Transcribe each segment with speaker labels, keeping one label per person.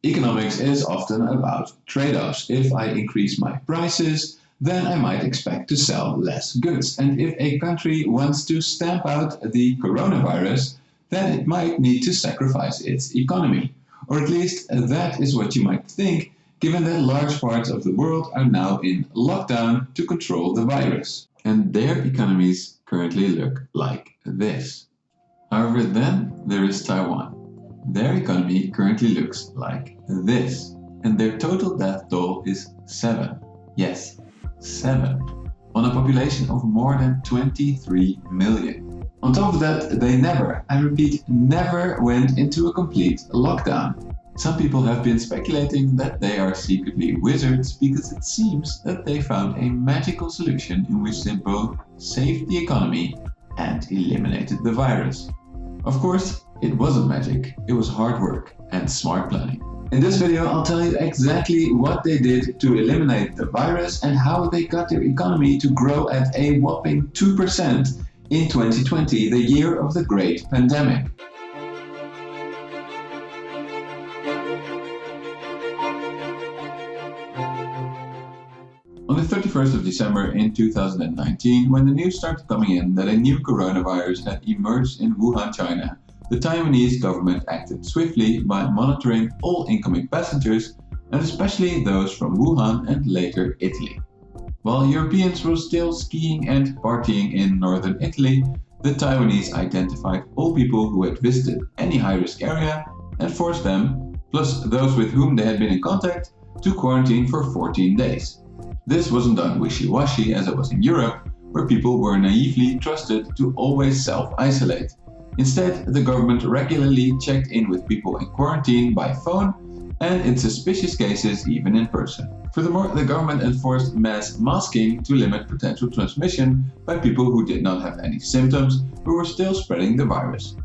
Speaker 1: Economics is often about trade-offs. If I increase my prices, then I might expect to sell less goods. And if a country wants to stamp out the coronavirus, then it might need to sacrifice its economy. Or at least that is what you might think, given that large parts of the world are now in lockdown to control the virus. And their economies currently look like this. However, then there is Taiwan. Their economy currently looks like this. And their total death toll is 7. Yes, 7. On a population of more than 23 million. On top of that, they never, I repeat, never went into a complete lockdown. Some people have been speculating that they are secretly wizards because it seems that they found a magical solution in which they both saved the economy and eliminated the virus. Of course, it wasn't magic, it was hard work and smart planning. In this video, I'll tell you exactly what they did to eliminate the virus and how they got their economy to grow at a whopping 2% in 2020, the year of the Great Pandemic. On the 31st of December in 2019, when the news started coming in that a new coronavirus had emerged in Wuhan, China, the Taiwanese government acted swiftly by monitoring all incoming passengers, and especially those from Wuhan and later Italy. While Europeans were still skiing and partying in northern Italy, the Taiwanese identified all people who had visited any high-risk area and forced them, plus those with whom they had been in contact, to quarantine for 14 days. This wasn't done wishy-washy as it was in Europe, where people were naively trusted to always self-isolate. Instead, the government regularly checked in with people in quarantine by phone and in suspicious cases even in person. Furthermore, the government enforced mass masking to limit potential transmission by people who did not have any symptoms but were still spreading the virus.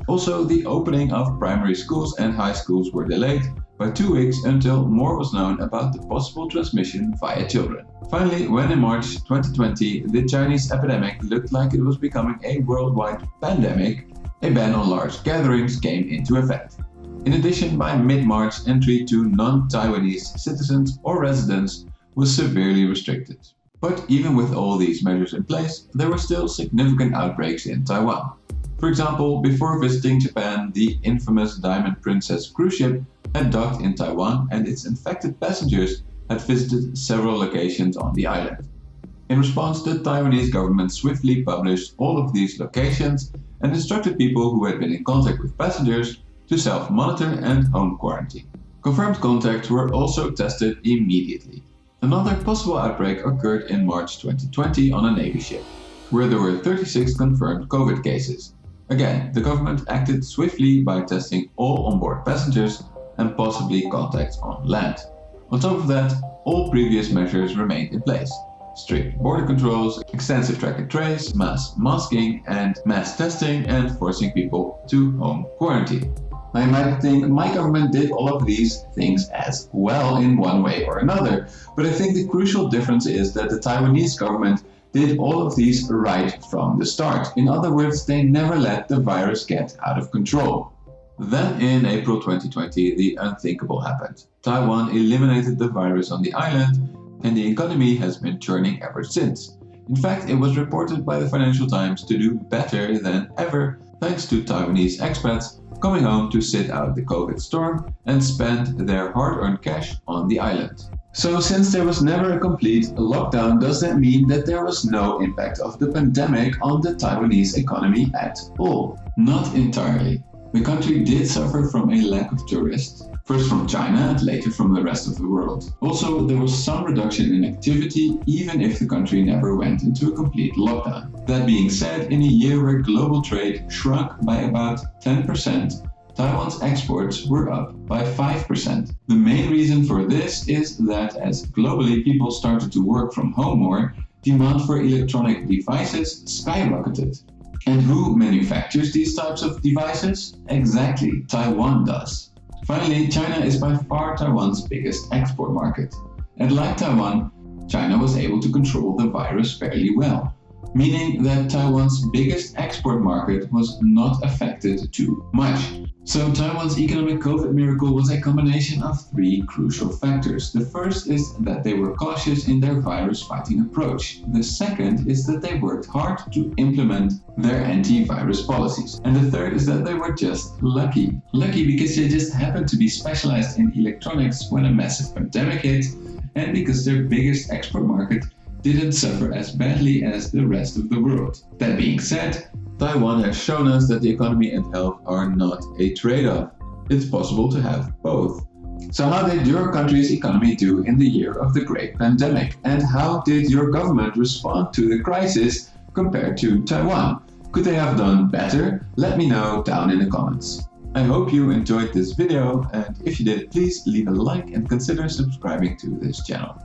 Speaker 1: Also, the opening of primary schools and high schools were delayed by 2 weeks until more was known about the possible transmission via children. Finally, when in March 2020 the Chinese epidemic looked like it was becoming a worldwide pandemic, a ban on large gatherings came into effect. In addition, by mid-March, entry to non-Taiwanese citizens or residents was severely restricted. But even with all these measures in place, there were still significant outbreaks in Taiwan. For example, before visiting Japan, the infamous Diamond Princess cruise ship had docked in Taiwan and its infected passengers had visited several locations on the island. In response, the Taiwanese government swiftly published all of these locations and instructed people who had been in contact with passengers to self-monitor and home quarantine. Confirmed contacts were also tested immediately. Another possible outbreak occurred in March 2020 on a Navy ship, where there were 36 confirmed COVID cases. Again, the government acted swiftly by testing all onboard passengers and possibly contacts on land. On top of that, all previous measures remained in place. Strict border controls, extensive track and trace, mass masking and mass testing, and forcing people to home quarantine. Now you might think my government did all of these things as well in one way or another, but I think the crucial difference is that the Taiwanese government did all of these right from the start. In other words, they never let the virus get out of control. Then in April 2020, the unthinkable happened. Taiwan eliminated the virus on the island, and the economy has been churning ever since. In fact, it was reported by the Financial Times to do better than ever thanks to Taiwanese expats coming home to sit out the COVID storm and spend their hard-earned cash on the island. So since there was never a complete lockdown, does that mean that there was no impact of the pandemic on the Taiwanese economy at all? Not entirely. The country did suffer from a lack of tourists, first from China and later from the rest of the world. Also, there was some reduction in activity even if the country never went into a complete lockdown. That being said, in a year where global trade shrunk by about 10%, Taiwan's exports were up by 5%. The main reason for this is that as globally people started to work from home more, demand for electronic devices skyrocketed. And who manufactures these types of devices? Exactly, Taiwan does. Finally, China is by far Taiwan's biggest export market. And like Taiwan, China was able to control the virus fairly well. meaning that Taiwan's biggest export market was not affected too much. So Taiwan's economic COVID miracle was a combination of three crucial factors. The first is that they were cautious in their virus-fighting approach. The second is that they worked hard to implement their anti-virus policies. And the third is that they were just lucky. Lucky because they just happened to be specialized in electronics when a massive pandemic hit, and because their biggest export market didn't suffer as badly as the rest of the world. That being said, Taiwan has shown us that the economy and health are not a trade-off. It's possible to have both. So how did your country's economy do in the year of the Great Pandemic? And how did your government respond to the crisis compared to Taiwan? Could they have done better? Let me know down in the comments. I hope you enjoyed this video, and if you did, please leave a like and consider subscribing to this channel.